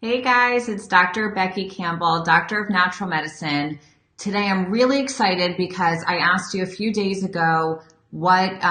Hey guys, it's Dr. Becky Campbell, Doctor of Natural Medicine. Today I'm really excited because I asked you a few days ago what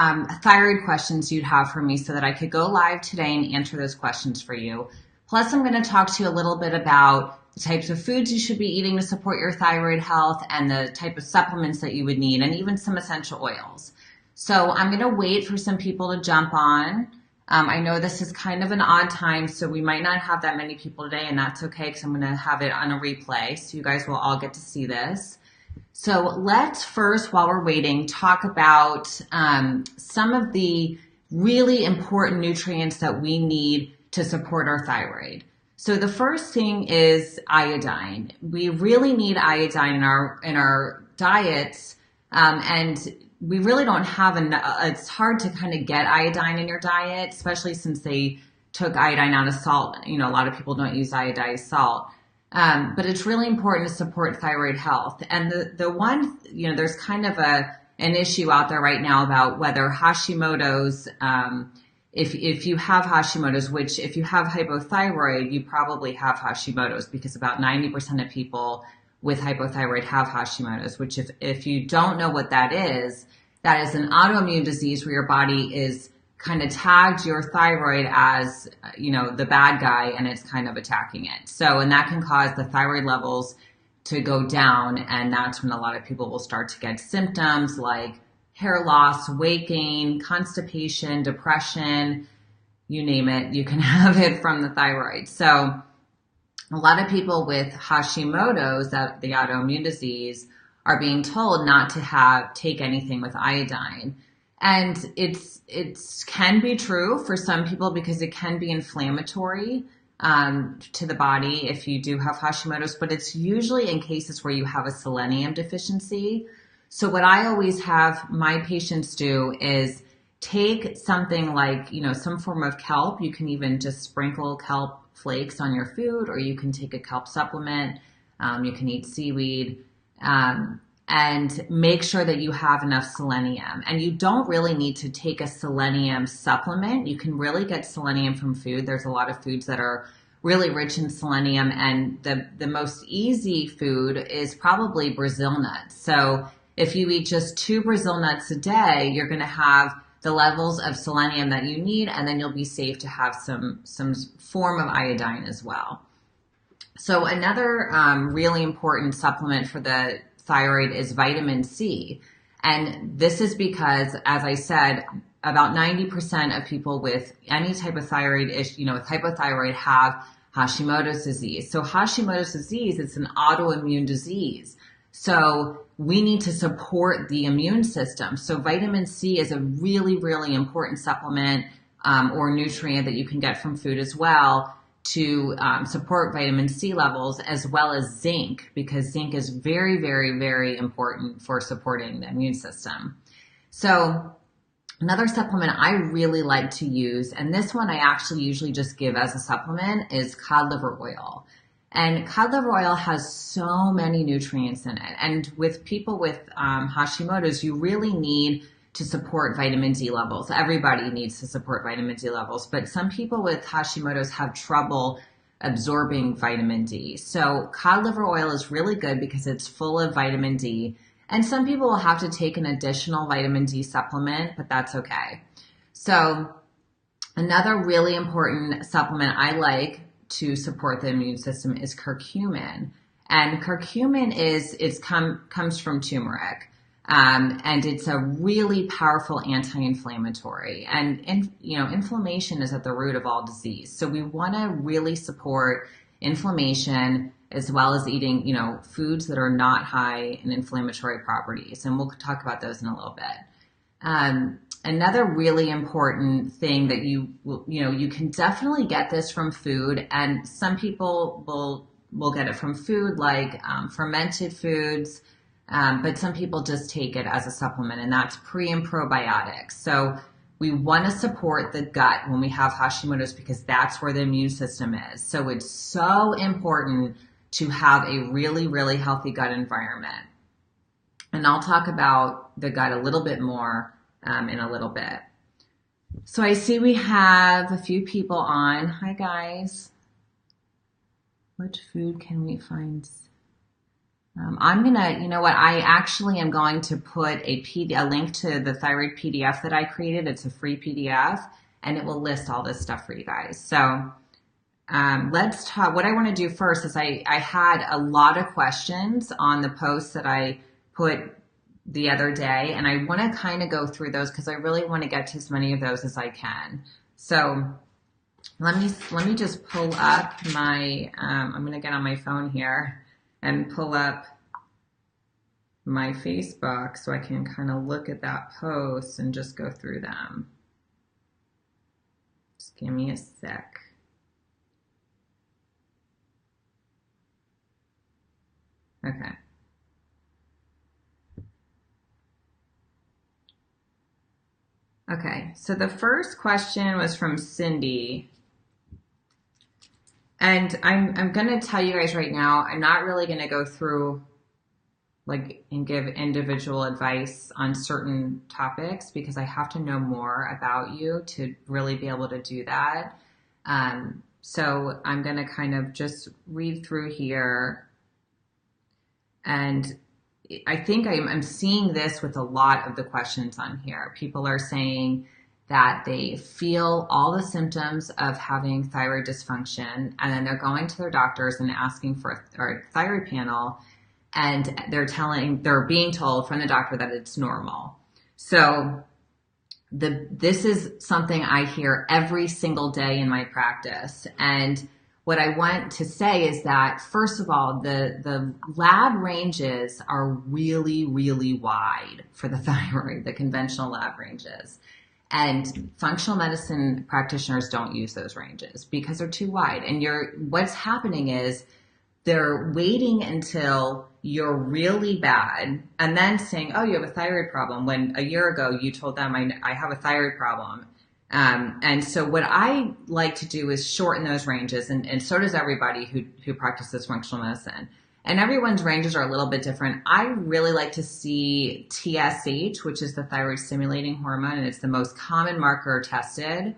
thyroid questions you'd have for me so that I could go live today and answer those questions for you. Plus, I'm going to talk to you a little bit about the types of foods you should be eating to support your thyroid health and the type of supplements that you would need and even some essential oils. So I'm going to wait for some people to jump on. I know this is kind of an odd time, so we might not have that many people today, and that's okay because I'm going to have it on a replay, so you guys will all get to see this. So let's first, while we're waiting, talk about some of the really important nutrients that we need to support our thyroid. So the first thing is iodine. We really need iodine in our diets, and we really don't have it's hard to kind of get iodine in your diet, especially since they took iodine out of salt. You know, a lot of people don't use iodized salt. But it's really important to support thyroid health. And the one, there's kind of an issue out there right now about whether Hashimoto's, if you have Hashimoto's, which if you have hypothyroid, you probably have Hashimoto's because about 90% of people with hypothyroid have Hashimoto's, which if you don't know what that is an autoimmune disease where your body is kind of tagged your thyroid as, the bad guy and it's kind of attacking it. So, and that can cause the thyroid levels to go down. And that's when a lot of people will start to get symptoms like hair loss, weight gain, constipation, depression, you name it, you can have it from the thyroid. So a lot of people with Hashimoto's, the autoimmune disease, are being told not to take anything with iodine. And it can be true for some people because it can be inflammatory to the body if you do have Hashimoto's, but it's usually in cases where you have a selenium deficiency. So what I always have my patients do is take something like, some form of kelp. You can even just sprinkle kelp flakes on your food, or you can take a kelp supplement. You can eat seaweed, and make sure that you have enough selenium. And you don't really need to take a selenium supplement. You can really get selenium from food. There's a lot of foods that are really rich in selenium, and the most easy food is probably Brazil nuts. So if you eat just 2 Brazil nuts a day, you're going to have the levels of selenium that you need, and then you'll be safe to have some form of iodine as well. So another really important supplement for the thyroid is vitamin C. And this is because, as I said, about 90% of people with any type of thyroid issue, with hypothyroid have Hashimoto's disease. So Hashimoto's disease, it's an autoimmune disease. So we need to support the immune system. So vitamin C is a really, really important supplement or nutrient that you can get from food as well to support vitamin C levels, as well as zinc, because zinc is very, very, very important for supporting the immune system. So another supplement I really like to use, and this one I actually usually just give as a supplement, is cod liver oil. And cod liver oil has so many nutrients in it. And with people with Hashimoto's, you really need to support vitamin D levels. Everybody needs to support vitamin D levels, but some people with Hashimoto's have trouble absorbing vitamin D. So cod liver oil is really good because it's full of vitamin D. And some people will have to take an additional vitamin D supplement, but that's okay. So another really important supplement I like to support the immune system is curcumin. And curcumin comes from turmeric. And it's a really powerful anti-inflammatory. And inflammation is at the root of all disease. So we want to really support inflammation as well as eating, foods that are not high in inflammatory properties. And we'll talk about those in a little bit. Another really important thing that you can definitely get this from food, and some people will get it from food, like fermented foods, but some people just take it as a supplement, and that's pre and probiotics. So we want to support the gut when we have Hashimoto's because that's where the immune system is. So it's so important to have a really, really healthy gut environment. And I'll talk about the gut a little bit more in a little bit. So I see we have a few people on. Hi, guys. What food can we find? I'm gonna, you know what? I actually am going to put a link to the thyroid PDF that I created. It's a free PDF, and it will list all this stuff for you guys. So let's talk. What I want to do first is I had a lot of questions on the post that I put the other day, and I want to kind of go through those because I really want to get to as many of those as I can. So let me just pull up my. I'm going to get on my phone here and pull up my Facebook so I can kind of look at that post and just go through them. Just give me a sec. Okay. Okay, so the first question was from Cindy. And I'm going to tell you guys right now, I'm not really going to go through and give individual advice on certain topics because I have to know more about you to really be able to do that. So I'm going to kind of just read through here. And I think I'm seeing this with a lot of the questions on here. People are saying that they feel all the symptoms of having thyroid dysfunction, and then they're going to their doctors and asking for a thyroid panel, and they're being told from the doctor that it's normal. So this is something I hear every single day in my practice. And what I want to say is that, first of all, the lab ranges are really, really wide for the thyroid, the conventional lab ranges. And functional medicine practitioners don't use those ranges because they're too wide. And what's happening is they're waiting until you're really bad and then saying, oh, you have a thyroid problem, when a year ago you told them I have a thyroid problem. And so what I like to do is shorten those ranges, and so does everybody who practices functional medicine. And everyone's ranges are a little bit different. I really like to see TSH, which is the thyroid stimulating hormone, and it's the most common marker tested.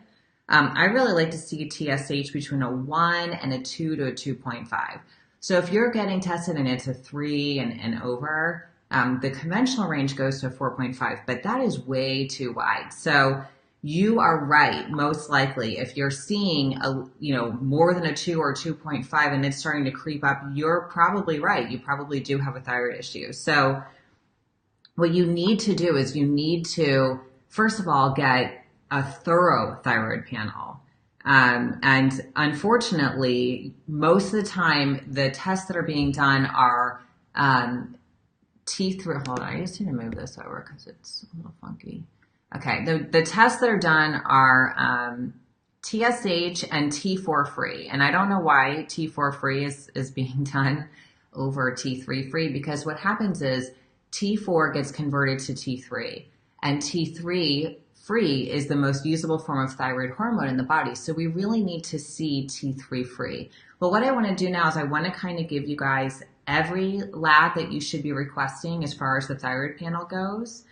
I really like to see TSH between a 1 and a 2 to a 2.5. So if you're getting tested and it's a 3 and over, the conventional range goes to 4.5, but that is way too wide. So you are right. Most likely, if you're seeing more than a 2 or 2.5 and it's starting to creep up, you're probably right. You probably do have a thyroid issue. So what you need to do is you need to, first of all, get a thorough thyroid panel. And unfortunately, most of the time, the tests that are being done are T3. Hold on, I just need to move this over because it's a little funky. Okay, the tests that are done are TSH and T4 free. And I don't know why T4 free is being done over T3 free, because what happens is T4 gets converted to T3, and T3 free is the most usable form of thyroid hormone in the body. So we really need to see T3 free. But what I want to do now is I want to kind of give you guys every lab that you should be requesting as far as the thyroid panel goes.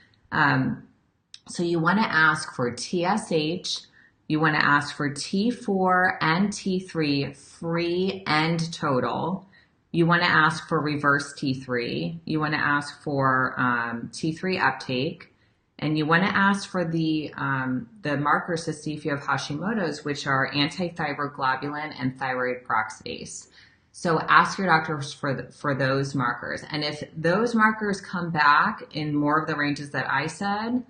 So you want to ask for TSH, you want to ask for T4 and T3 free and total. You want to ask for reverse T3. You want to ask for T3 uptake. And you want to ask for the markers to see if you have Hashimoto's, which are antithyroglobulin and thyroid peroxidase. So ask your doctors for those markers. And if those markers come back in more of the ranges that I said,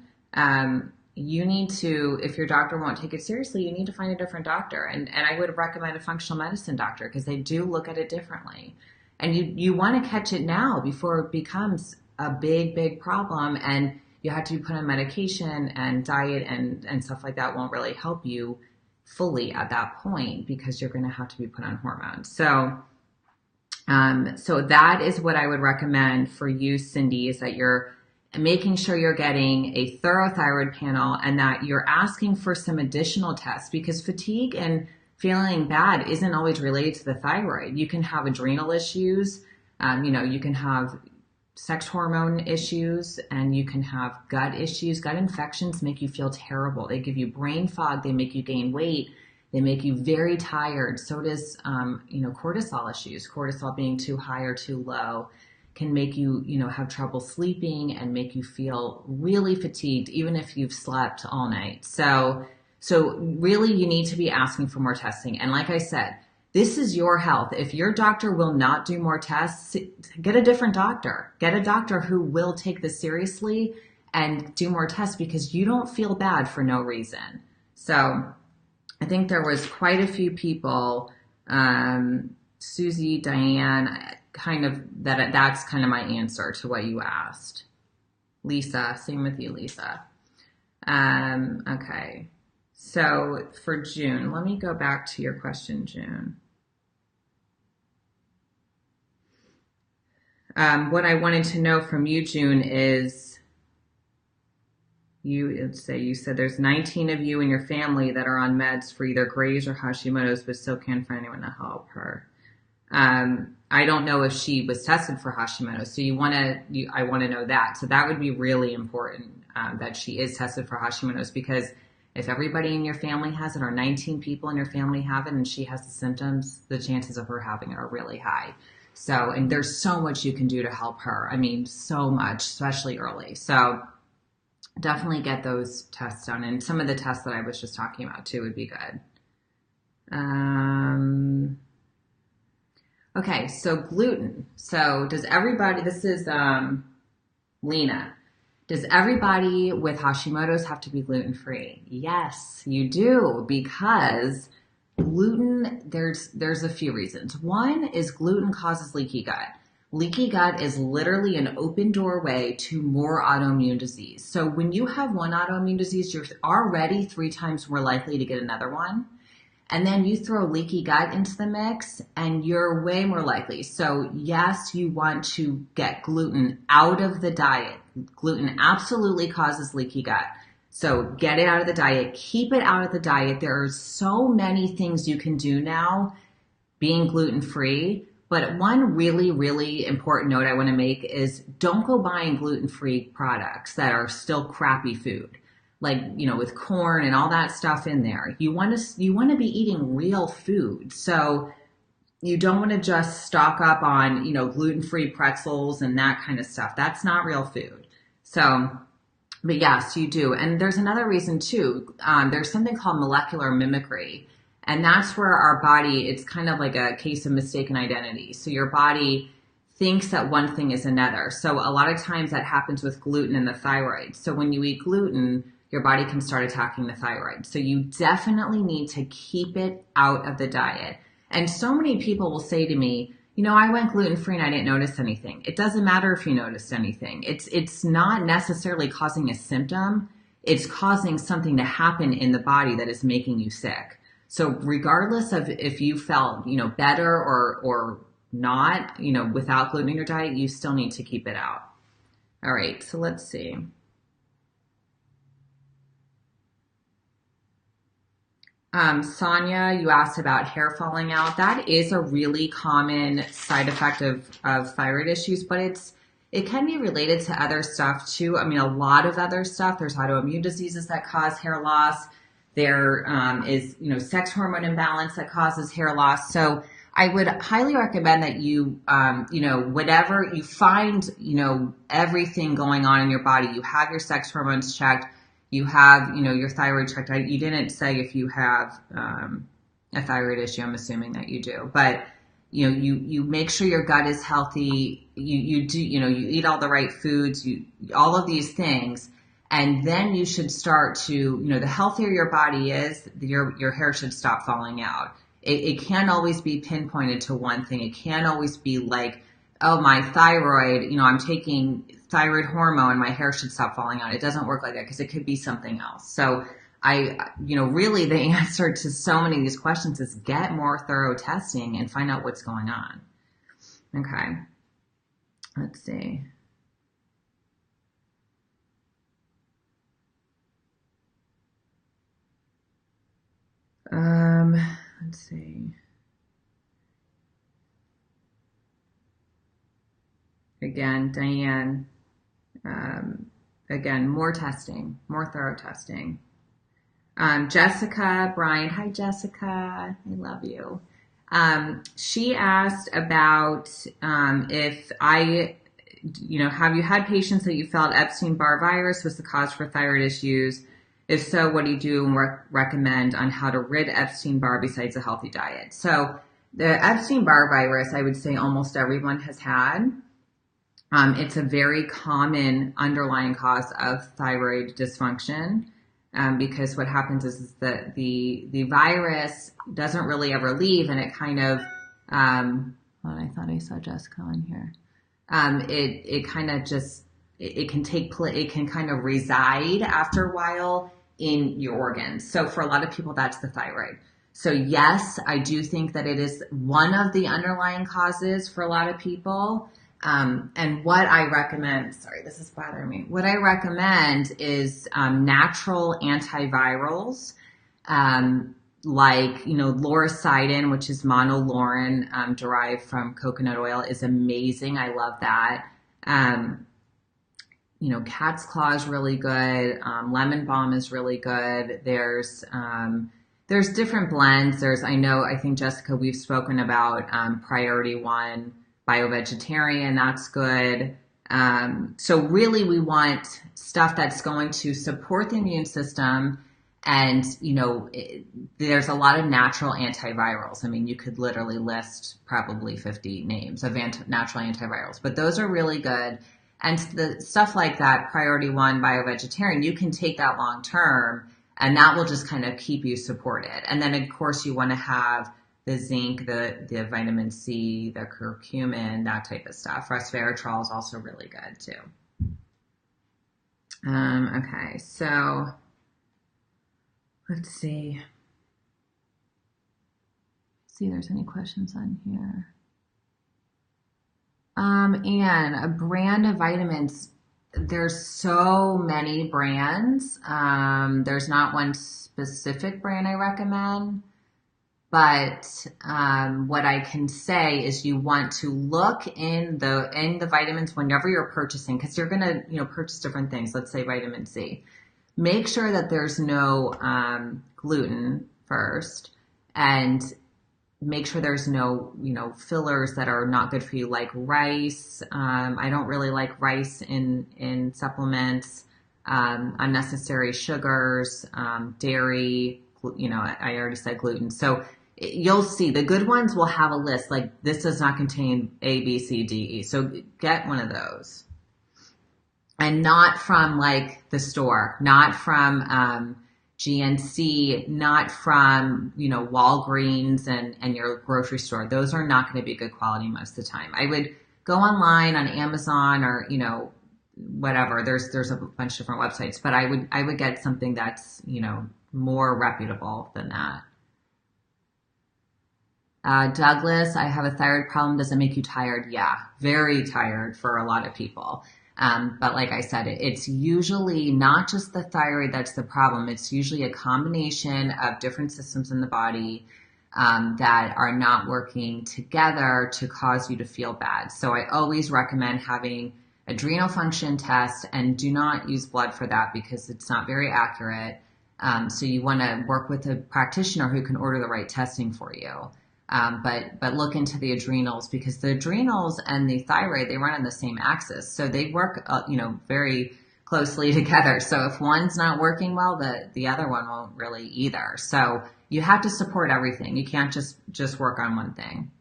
you need to, if your doctor won't take it seriously, you need to find a different doctor. And I would recommend a functional medicine doctor because they do look at it differently. And you want to catch it now before it becomes a big, big problem. And you have to be put on medication, and diet and stuff like that won't really help you fully at that point because you're going to have to be put on hormones. So that is what I would recommend for you, Cindy, is that you're making sure you're getting a thorough thyroid panel and that you're asking for some additional tests, because fatigue and feeling bad isn't always related to the thyroid. You can have adrenal issues, you can have sex hormone issues, and you can have gut issues. Gut infections make you feel terrible. They give you brain fog. They make you gain weight. They make you very tired. So does, cortisol issues. Cortisol being too high or too low can make you, have trouble sleeping and make you feel really fatigued, even if you've slept all night. So really you need to be asking for more testing. And like I said, this is your health. If your doctor will not do more tests, get a different doctor. Get a doctor who will take this seriously and do more tests, because you don't feel bad for no reason. So I think there was quite a few people, Susie, Diane, that's kind of my answer to what you asked. Lisa, same with you, Lisa. Okay. So for June, let me go back to your question, June. What I wanted to know from you, June, is you said there's 19 of you in your family that are on meds for either Graves or Hashimoto's, but still can't find anyone to help her. I don't know if she was tested for Hashimoto's, so I want to know that. So that would be really important, that she is tested for Hashimoto's, because if everybody in your family has it, or 19 people in your family have it, and she has the symptoms, the chances of her having it are really high. So, and there's so much you can do to help her. I mean, so much, especially early. So definitely get those tests done. And some of the tests that I was just talking about too would be good. Okay, so gluten. So does everybody, this is Lena. Does everybody with Hashimoto's have to be gluten-free? Yes, you do, because gluten, there's a few reasons. One is gluten causes leaky gut. Leaky gut is literally an open doorway to more autoimmune disease. So when you have one autoimmune disease, you're already 3 times more likely to get another one. And then you throw leaky gut into the mix and you're way more likely. So yes, you want to get gluten out of the diet. Gluten absolutely causes leaky gut. So get it out of the diet, keep it out of the diet. There are so many things you can do now being gluten-free. But one really, really important note I want to make is don't go buying gluten-free products that are still crappy food, like, with corn and all that stuff in there. You want to be eating real food. So you don't want to just stock up on, gluten-free pretzels and that kind of stuff. That's not real food. So, but yes, you do. And there's another reason too. There's something called molecular mimicry. And that's where our body, it's kind of like a case of mistaken identity. So your body thinks that one thing is another. So a lot of times that happens with gluten and the thyroid. So when you eat gluten, your body can start attacking the thyroid. So you definitely need to keep it out of the diet. And so many people will say to me, I went gluten-free and I didn't notice anything. It doesn't matter if you noticed anything. It's not necessarily causing a symptom. It's causing something to happen in the body that is making you sick. So regardless of if you felt, better or not, without gluten in your diet, you still need to keep it out. All right, so let's see. Sonia, you asked about hair falling out. That is a really common side effect of thyroid issues, but it can be related to other stuff too. I mean, a lot of other stuff. There's autoimmune diseases that cause hair loss. There is, sex hormone imbalance that causes hair loss. So I would highly recommend that you, whatever you find, everything going on in your body, you have your sex hormones checked. You have, your thyroid checked. You didn't say if you have a thyroid issue. I'm assuming that you do, but you make sure your gut is healthy. You do, you eat all the right foods. All of these things, and then you should start to, the healthier your body is, your hair should stop falling out. It can't always be pinpointed to one thing. It can't always be like, oh, my thyroid, I'm taking thyroid hormone, my hair should stop falling out. It doesn't work like that, because it could be something else. So really the answer to so many of these questions is get more thorough testing and find out what's going on. Okay. Let's see. Let's see. Again, Diane, again, more testing, more thorough testing. Jessica Bryan. Hi, Jessica. I love you. She asked about if have you had patients that you felt Epstein-Barr virus was the cause for thyroid issues? If so, what do you do and recommend on how to rid Epstein-Barr besides a healthy diet? So the Epstein-Barr virus, I would say almost everyone has had. It's a very common underlying cause of thyroid dysfunction. Because what happens is that the virus doesn't really ever leave, and it kind of I thought I saw Jessica on here. It kind of just it can kind of reside after a while in your organs. So for a lot of people, that's the thyroid. So yes, I do think that it is one of the underlying causes for a lot of people. And what I recommend, sorry, this is bothering me. What I recommend is natural antivirals, like, lauricidin, which is monolaurin, derived from coconut oil, is amazing. I love that. Cat's claw is really good. Lemon balm is really good. There's different blends. I think Jessica, we've spoken about Priority One Bio-vegetarian, that's good. So really we want stuff that's going to support the immune system. And, there's a lot of natural antivirals. I mean, you could literally list probably 50 names of natural antivirals, but those are really good. And the stuff like that, Priority One Bio-vegetarian, you can take that long term and that will just kind of keep you supported. And then of course you want to have the zinc, the vitamin C, the curcumin, that type of stuff. Resveratrol is also really good too. Okay, so let's see. See if there's any questions on here. And a brand of vitamins. There's so many brands. There's not one specific brand I recommend. But what I can say is you want to look in the vitamins whenever you're purchasing, because you're going to purchase different things. Let's say vitamin C. Make sure that there's no gluten first, and make sure there's no fillers that are not good for you, like rice. I don't really like rice in supplements. Unnecessary sugars, dairy. I already said gluten. So you'll see the good ones will have a list like this does not contain A, B, C, D, E. So get one of those, and not from like the store, not from GNC, not from Walgreens and your grocery store. Those are not going to be good quality most of the time. I would go online on Amazon or whatever. There's a bunch of different websites, but I would get something that's more reputable than that. Douglas, I have a thyroid problem. Does it make you tired? Yeah, very tired for a lot of people. But like I said, it's usually not just the thyroid that's the problem. It's usually a combination of different systems in the body that are not working together to cause you to feel bad. So I always recommend having adrenal function test, and do not use blood for that because it's not very accurate. So you want to work with a practitioner who can order the right testing for you. But look into the adrenals, because the adrenals and the thyroid, they run on the same axis. So they work, very closely together. So if one's not working well, the other one won't really either. So you have to support everything. You can't just work on one thing.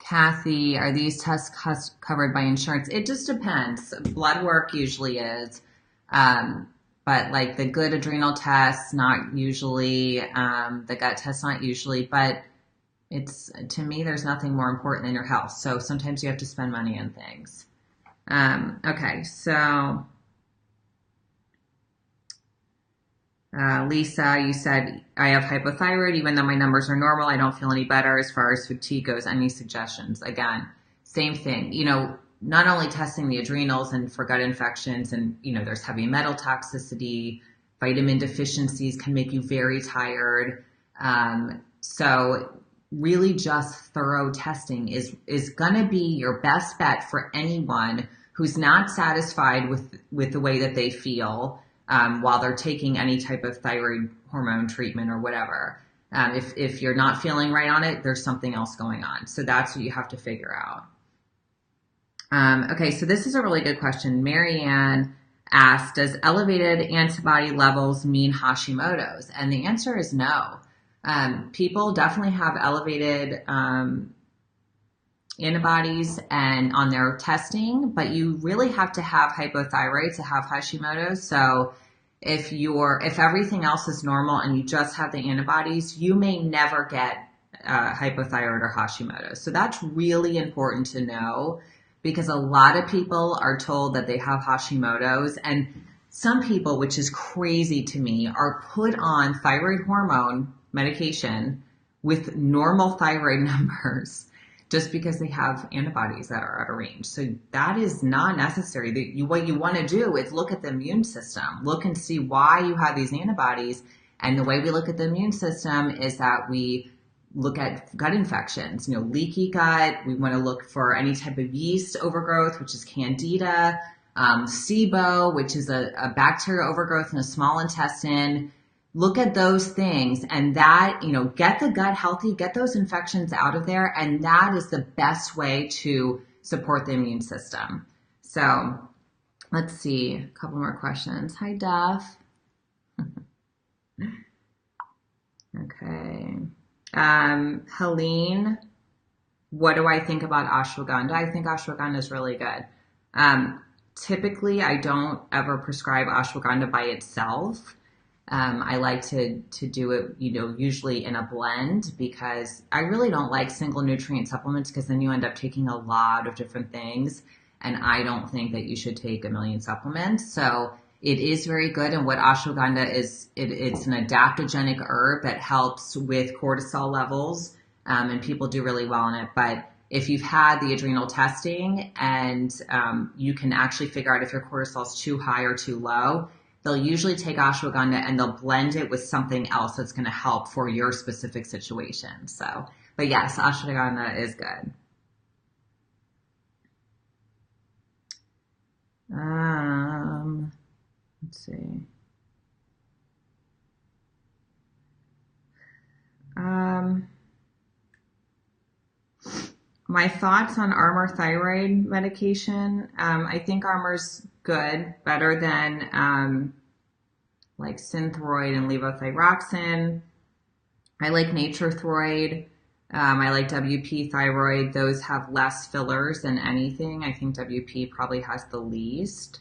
Kathy, are these tests covered by insurance? It just depends. Blood work usually is. But like the good adrenal tests, not usually, the gut tests, not usually, but to me, there's nothing more important than your health. So sometimes you have to spend money on things. Okay, so Lisa, you said, I have hypothyroid. Even though my numbers are normal, I don't feel any better as far as fatigue goes. Any suggestions? Again, same thing. Not only testing the adrenals and for gut infections, and there's heavy metal toxicity, vitamin deficiencies can make you very tired. So really just thorough testing is going to be your best bet for anyone who's not satisfied with the way that they feel while they're taking any type of thyroid hormone treatment or whatever. If you're not feeling right on it, there's something else going on. So that's what you have to figure out. Okay, so this is a really good question. Marianne asked, does elevated antibody levels mean Hashimoto's? And the answer is no. People definitely have elevated antibodies and on their testing, but you really have to have hypothyroid to have Hashimoto's. So if everything else is normal and you just have the antibodies, you may never get hypothyroid or Hashimoto's. So that's really important to know, because a lot of people are told that they have Hashimoto's, and some people, which is crazy to me, are put on thyroid hormone medication with normal thyroid numbers just because they have antibodies that are out of range. So that is not necessary. What you want to do is look at the immune system, look and see why you have these antibodies. And the way we look at the immune system is that we look at gut infections, leaky gut. We want to look for any type of yeast overgrowth, which is candida, SIBO, which is a bacterial overgrowth in the small intestine. Look at those things, and that, get the gut healthy, get those infections out of there. And that is the best way to support the immune system. So let's see, a couple more questions. Hi, Duff. Okay. Helene, what do I think about ashwagandha? I think ashwagandha is really good. Typically, I don't ever prescribe ashwagandha by itself. I like to do it, usually in a blend, because I really don't like single nutrient supplements, because then you end up taking a lot of different things. And I don't think that you should take a million supplements. So it is very good. And what ashwagandha is, it's an adaptogenic herb that helps with cortisol levels. And people do really well on it. But if you've had the adrenal testing and you can actually figure out if your cortisol is too high or too low, they'll usually take ashwagandha and they'll blend it with something else that's going to help for your specific situation. So, but yes, ashwagandha is good. Let's see. My thoughts on Armour thyroid medication. I think Armour's good, better than like Synthroid and levothyroxine. I like Nature Throid. I like WP Thyroid. Those have less fillers than anything. I think WP probably has the least.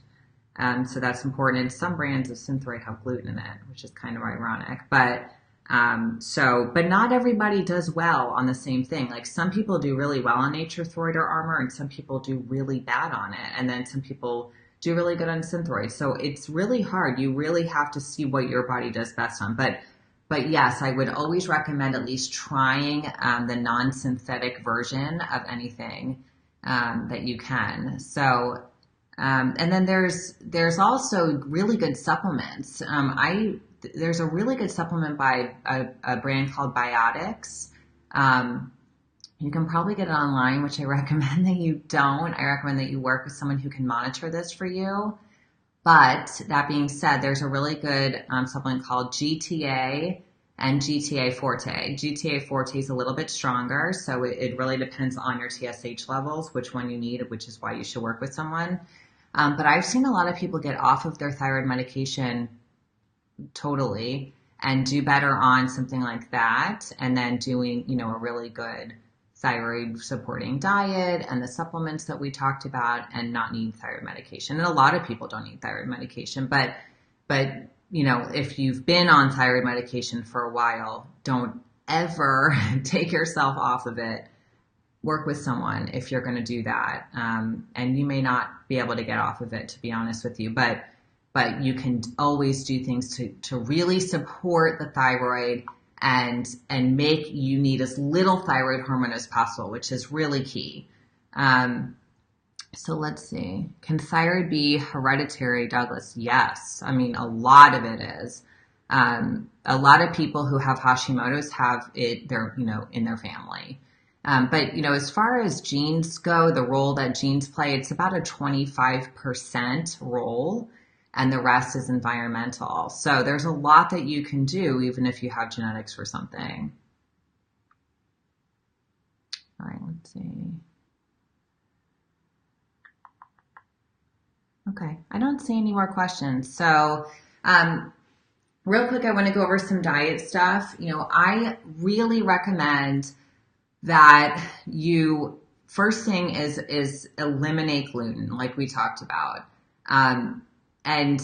So that's important. And some brands of Synthroid have gluten in it, which is kind of ironic. But not everybody does well on the same thing. Like some people do really well on Nature Throid or Armour, and some people do really bad on it. And then some people do really good on Synthroid. So it's really hard. You really have to see what your body does best on. But yes, I would always recommend at least trying the non-synthetic version of anything that you can. So, and then there's also really good supplements. There's a really good supplement by a brand called Biotics. You can probably get it online, which I recommend that you don't. I recommend that you work with someone who can monitor this for you. But that being said, there's a really good supplement called GTA and GTA Forte. GTA Forte is a little bit stronger, so it really depends on your TSH levels, which one you need, which is why you should work with someone. But I've seen a lot of people get off of their thyroid medication totally and do better on something like that, and then doing, a really good thyroid supporting diet and the supplements that we talked about, and not need thyroid medication. And a lot of people don't need thyroid medication, but if you've been on thyroid medication for a while, don't ever take yourself off of it. Work with someone if you're going to do that. And you may not be able to get off of it, to be honest with you, but you can always do things to really support the thyroid and make you need as little thyroid hormone as possible, which is really key. So let's see. Can thyroid be hereditary, Douglas? Yes. I mean, a lot of it is. A lot of people who have Hashimoto's have it, in their family. But, as far as genes go, the role that genes play, it's about a 25% role, and the rest is environmental. So there's a lot that you can do, even if you have genetics for something. All right, let's see. Okay, I don't see any more questions. So, real quick, I want to go over some diet stuff. I really recommend that you, first thing is eliminate gluten, like we talked about. And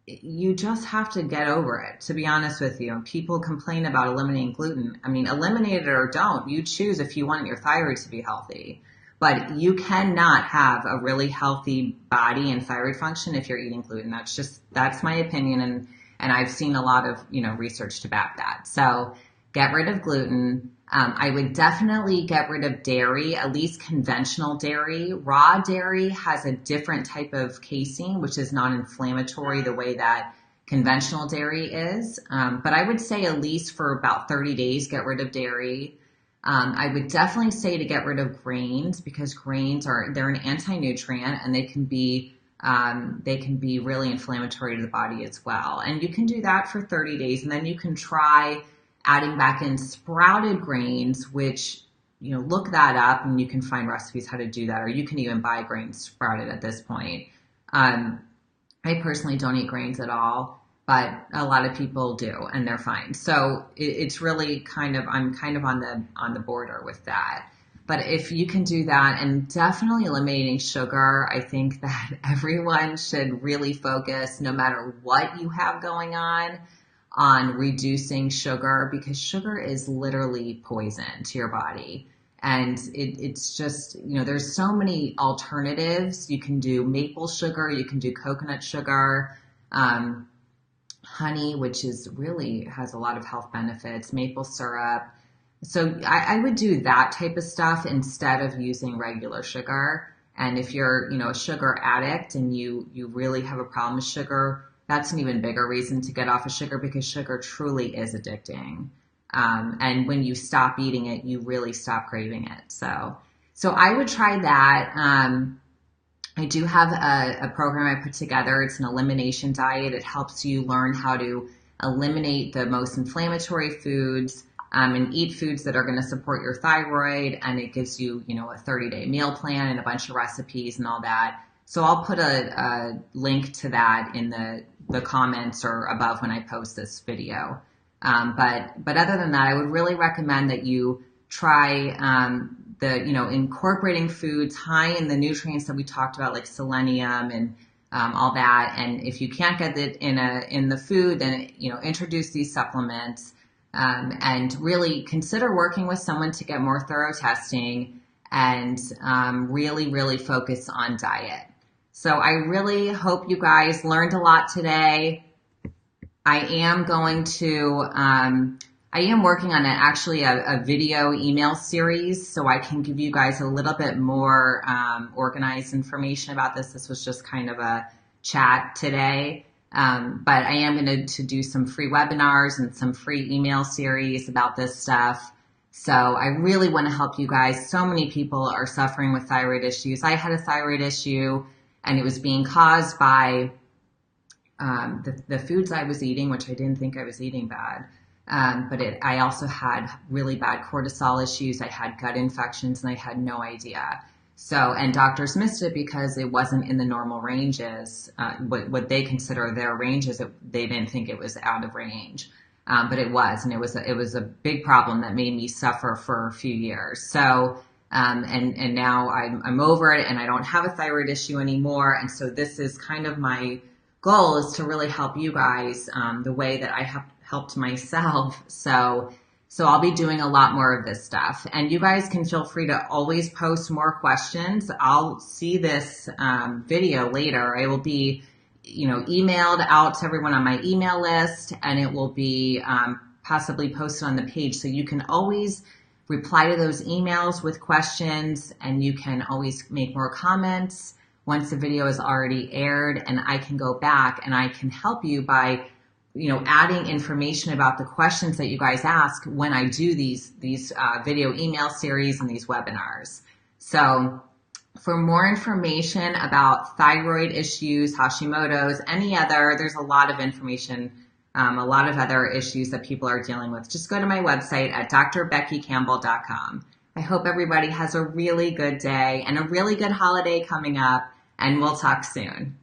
you just have to get over it, to be honest with you. People complain about eliminating gluten. I mean, eliminate it or don't. You choose if you want your thyroid to be healthy. But you cannot have a really healthy body and thyroid function if you're eating gluten. That's my opinion, and I've seen a lot of research to back that. So get rid of gluten. I would definitely get rid of dairy, at least conventional dairy. Raw dairy has a different type of casein, which is non-inflammatory the way that conventional dairy is. But I would say at least for about 30 days, get rid of dairy. I would definitely say to get rid of grains, because grains they're an anti-nutrient, and they can be really inflammatory to the body as well. And you can do that for 30 days, and then you can try adding back in sprouted grains, which, look that up and you can find recipes how to do that, or you can even buy grains sprouted at this point. I personally don't eat grains at all, but a lot of people do, and they're fine. So it's really I'm kind of on the border with that. But if you can do that, and definitely eliminating sugar, I think that everyone should really focus, no matter what you have going on reducing sugar, because sugar is literally poison to your body. And it's just, there's so many alternatives. You can do maple sugar, you can do coconut sugar, honey, which has a lot of health benefits, maple syrup. So I would do that type of stuff instead of using regular sugar. And if you're, a sugar addict and you really have a problem with sugar, that's an even bigger reason to get off of sugar, because sugar truly is addicting. And when you stop eating it, you really stop craving it. So I would try that. I do have a program I put together. It's an elimination diet. It helps you learn how to eliminate the most inflammatory foods, and eat foods that are going to support your thyroid. And it gives you, a 30-day meal plan and a bunch of recipes and all that. So I'll put a link to that in the comments or above when I post this video. But other than that, I would really recommend that you try incorporating foods high in the nutrients that we talked about, like selenium and all that. And if you can't get it in the food, then introduce these supplements, and really consider working with someone to get more thorough testing, and really focus on diet. So I really hope you guys learned a lot today. I am working on a video email series, so I can give you guys a little bit more organized information about this. This was just kind of a chat today. But I am going to do some free webinars and some free email series about this stuff. So I really want to help you guys. So many people are suffering with thyroid issues. I had a thyroid issue, and it was being caused by the foods I was eating, which I didn't think I was eating bad. But I also had really bad cortisol issues. I had gut infections, and I had no idea. So, and doctors missed it because it wasn't in the normal ranges, what they consider their ranges. They didn't think it was out of range, but it was, and it was a big problem that made me suffer for a few years. So, and now I'm over it, and I don't have a thyroid issue anymore. And so this is kind of my goal, is to really help you guys the way that I have helped myself. So I'll be doing a lot more of this stuff, and you guys can feel free to always post more questions. I'll see this video later. It will be, emailed out to everyone on my email list, and it will be possibly posted on the page. So you can always reply to those emails with questions, and you can always make more comments once the video is already aired, and I can go back and I can help you by adding information about the questions that you guys ask when I do these video email series and these webinars. So for more information about thyroid issues, Hashimoto's, there's a lot of information, a lot of other issues that people are dealing with. Just go to my website at drbeckycampbell.com. I hope everybody has a really good day and a really good holiday coming up, and we'll talk soon.